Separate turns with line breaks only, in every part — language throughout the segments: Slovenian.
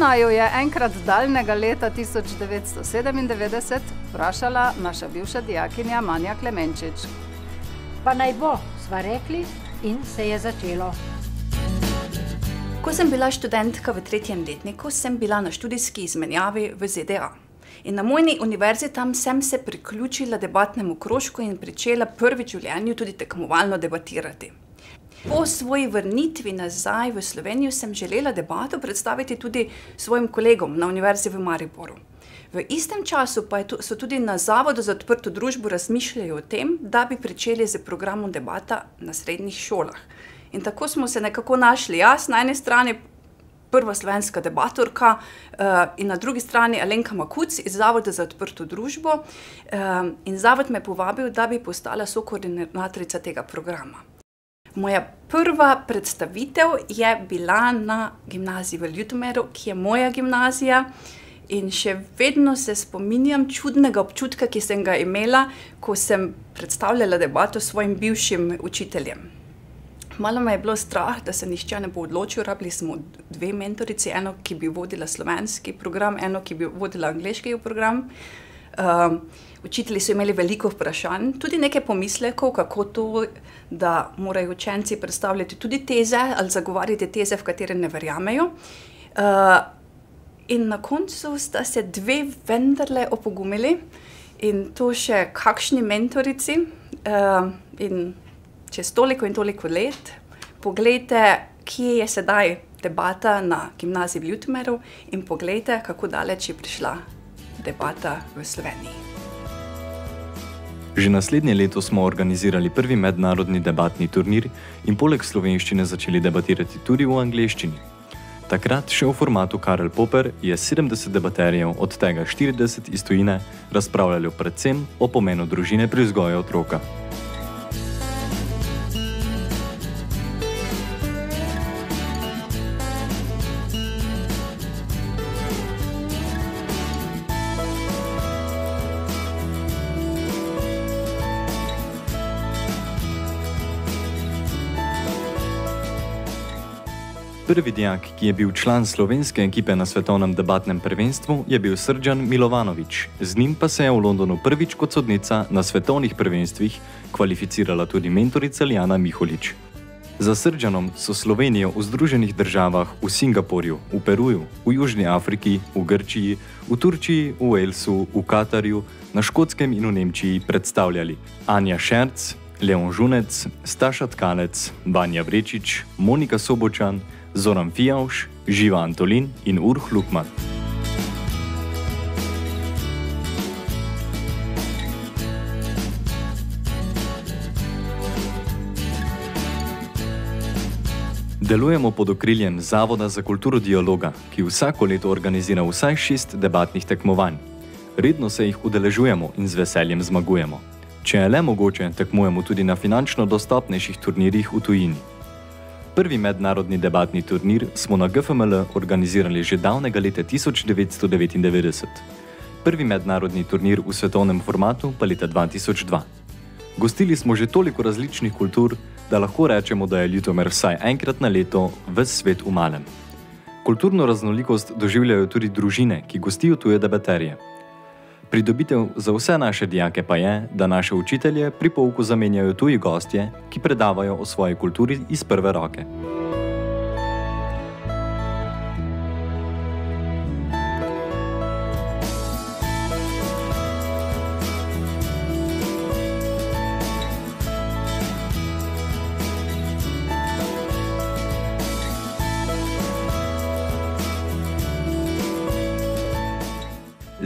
naju je enkrat daljnega leta 1997 vprašala naša bivša dijakinja Manja Klemenčič.
Pa naj bo, sva rekli, in se je začelo.
Ko sem bila študentka v 3. letniku, sem bila na študijski izmenjavi v ZDA. In na moji univerzi tam sem se priključila debatnemu krožku in pričela prvič v življenju tudi tekmovalno debatirati. Po svoji vrnitvi nazaj v Slovenijo sem želela debato predstaviti tudi svojim kolegom na univerzi v Mariboru. V istem času pa so tudi na Zavodu za odprto družbo razmišljali o tem, da bi pričeli z programom debata na srednjih šolah. In tako smo se nekako našli. Jaz na eni strani prva slovenska debatorka in na drugi strani Alenka Makuc iz Zavoda za odprto družbo. In Zavod me povabil, da bi postala sokoordinatorica tega programa. Moja prva predstavitev je bila na gimnaziji v Ljutomeru, ki je moja gimnazija. In še vedno se spominjam čudnega občutka, ki sem ga imela, ko sem predstavljala debato s svojim bivšim učiteljem. Malo me je bilo strah, da se nihče ne bo odločil. Rabili smo 2 mentorici, eno, ki bi vodila slovenski program, eno, ki bi vodila angleški program. Učitelji so imeli veliko vprašanj, tudi nekaj pomislekov, kako to, da morajo učenci predstavljati tudi teze ali zagovarjati teze, v katere ne verjamejo. In na koncu sta se 2 vendarle opogumili in to še kakšni mentorici. In čez toliko in toliko let poglejte, kje je sedaj debata na gimnaziji v Ljutomeru in poglejte, kako daleč je prišla debata v Sloveniji.
Že naslednje leto smo organizirali prvi mednarodni debatni turnir in poleg slovenščine začeli debatirati tudi v angleščini. Takrat še v formatu Karel Popper je 70 debaterjev, od tega 40 iz tujine, razpravljalo predvsem o pomenu družine pri vzgoji otroka. Prvi dijak, ki je bil član slovenske ekipe na svetovnem debatnem prvenstvu, je bil Srdjan Milovanović. Z njim pa se je v Londonu prvič kot sodnica na svetovnih prvenstvih kvalificirala tudi mentorica Lijana Miholič. Za Srdjanom so Slovenijo v Združenih državah, v Singapurju, v Peruju, v Južni Afriki, v Grčiji, v Turčiji, v Walesu, v Katarju, na Škotskem in v Nemčiji predstavljali Anja Šerc, Leon Žunec, Staša Tkalec, Vanja Vrečič, Monika Sobočan, Zoran Fijavš, Živa Antolin in Urh Lukman. Delujemo pod okriljem Zavoda za kulturo dialoga, ki vsako leto organizira vsaj 6 debatnih tekmovanj. Redno se jih udeležujemo in z veseljem zmagujemo. Če je le mogoče, tekmujemo tudi na finančno dostopnejših turnirjih v tujini. Prvi mednarodni debatni turnir smo na GFML organizirali že davnega leta 1999. Prvi mednarodni turnir v svetovnem formatu pa leta 2002. Gostili smo že toliko različnih kultur, da lahko rečemo, da je Ljutomer vsaj enkrat na leto ves svet v malem. Kulturno raznolikost doživljajo tudi družine, ki gostijo tuje debaterje. Pridobitev za vse naše dijake pa je, da naše učitelje pri pouku zamenjajo tuji gostje, ki predavajo o svoji kulturi iz prve roke.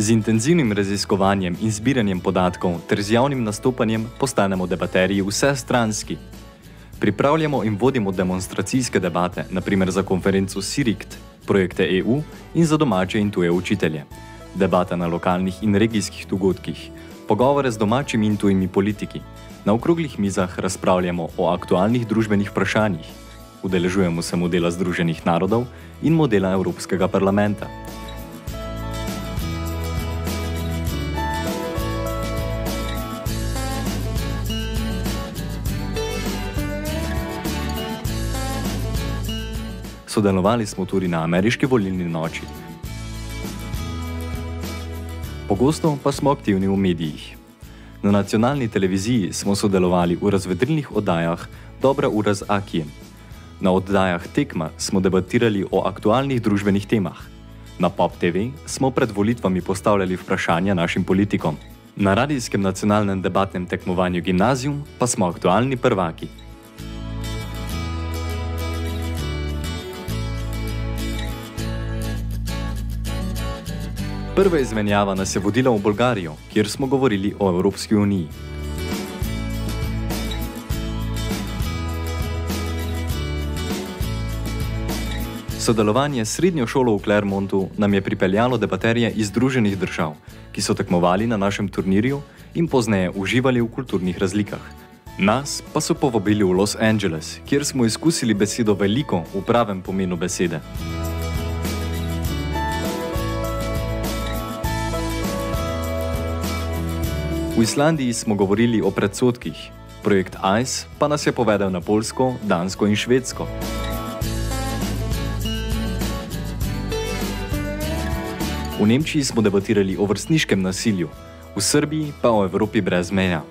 Z intenzivnim raziskovanjem in zbiranjem podatkov ter z javnim nastopanjem postanemo debaterji vsestranski. Pripravljamo in vodimo demonstracijske debate, na primer za konferenco SIRIKT, projekte EU in za domače in tuje učitelje, debate na lokalnih in regijskih dogodkih, pogovore z domačimi in tujimi politiki, na okroglih mizah razpravljamo o aktualnih družbenih vprašanjih, udeležujemo se modela Združenih narodov in modela Evropskega parlamenta. Sodelovali smo tudi na ameriški volilni noči. Pogosto pa smo aktivni v medijih. Na nacionalni televiziji smo sodelovali v razvedrilnih oddajah Dobra ura z Akijem. Na oddajah Tekma smo debatirali o aktualnih družbenih temah. Na Pop TV smo pred volitvami postavljali vprašanja našim politikom. Na radijskem nacionalnem debatnem tekmovanju Gimnazijum pa smo aktualni prvaki. Prva izmenjava nas je vodila v Bolgarijo, kjer smo govorili o Evropski uniji. Sodelovanje s srednjo šolo v Clermontu nam je pripeljalo debaterje iz Združenih držav, ki so tekmovali na našem turnirju in pozneje uživali v kulturnih razlikah. Nas pa so povabili v Los Angeles, kjer smo izkusili besedo veliko v pravem pomenu besede. V Islandiji smo govorili o predsodkih, projekt ICE pa nas je povedal na Poljsko, Dansko in Švedsko. V Nemčiji smo debatirali o vrstniškem nasilju, v Srbiji pa o Evropi brez meja.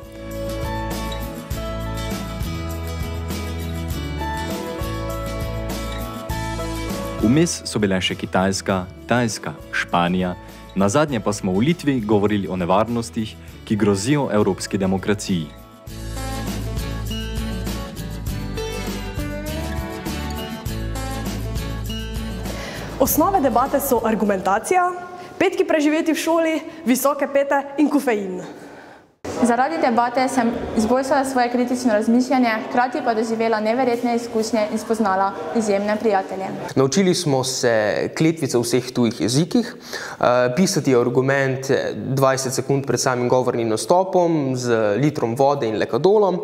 Vmes so bile še Kitajska, Tajska, Španija, nazadnje pa smo v Litvi govorili o nevarnostih, ki grozijo evropski demokraciji.
Osnove debate so argumentacija, petki preživeti v šoli, visoke pete in kofein.
Zaradi debate sem izboljšala svoje kritično razmišljanje, hkrati pa doživela neverjetne izkušnje in spoznala izjemne prijatelje.
Naučili smo se kletvice v vseh tujih jezikih, pisati argument 20 sekund pred samim govornim nastopom z litrom vode in lekadolom.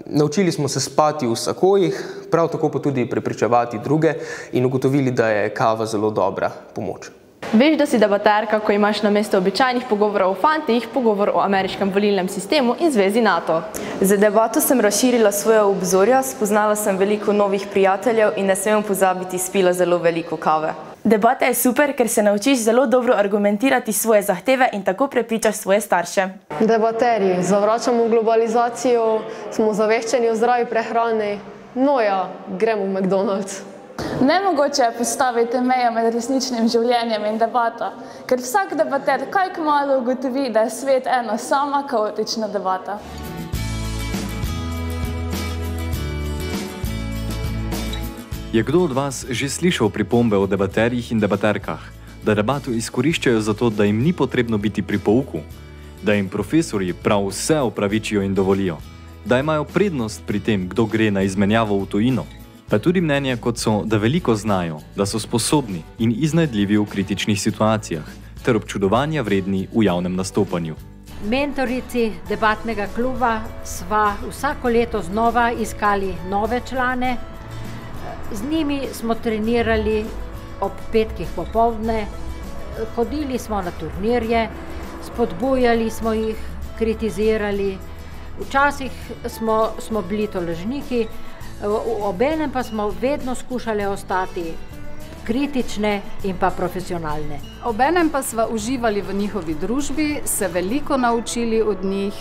Naučili smo se spati v sakojih, prav tako pa tudi prepričevati druge in ugotovili, da je kava zelo dobra pomoč.
Veš, da si debaterka, ko imaš namesto običajnih pogovorov o fantih, pogovor o ameriškem volilnem sistemu in zvezi NATO.
Z debato sem razširila svoje obzorja, spoznala sem veliko novih prijateljev in ne smem pozabiti, spila zelo veliko kave.
Debata je super, ker se naučiš zelo dobro argumentirati svoje zahteve in tako prepričaš svoje starše.
Debaterji, zavračamo globalizacijo, smo zaveščeni o zdravi prehrani. No ja, gremo v McDonald's.
Nemogoče je postaviti mejo med resničnim življenjem in debato, ker vsak debater kaj kmalu ugotovi, da je svet ena sama kaotična debata.
Je kdo od vas že slišal pripombe o debaterjih in debaterkah, da debato izkoriščajo zato, da jim ni potrebno biti pri pouku, da jim profesorji prav vse opravičijo in dovolijo, da imajo prednost pri tem, kdo gre na izmenjavo v tujino? Pa tudi mnenje, kot so, da veliko znajo, da so sposobni in iznajdljivi v kritičnih situacijah, ter občudovanja vredni v javnem nastopanju.
Mentorici debatnega kluba sva vsako leto znova iskali nove člane. Z njimi smo trenirali ob petkih popoldne, hodili smo na turnirje, spodbujali smo jih, kritizirali. Včasih smo bili tolažniki, obenem pa smo vedno skušali ostati kritične in pa profesionalne.
Obenem pa sva uživali v njihovi družbi, se veliko naučili od njih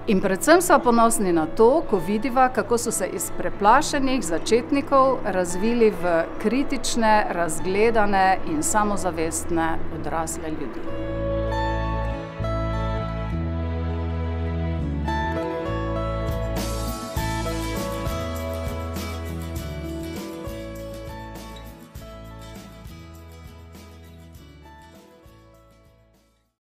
in predvsem sva ponosni na to, ko vidiva, kako so se iz preplašenih začetnikov razvili v kritične, razgledane in samozavestne odrasle ljudi.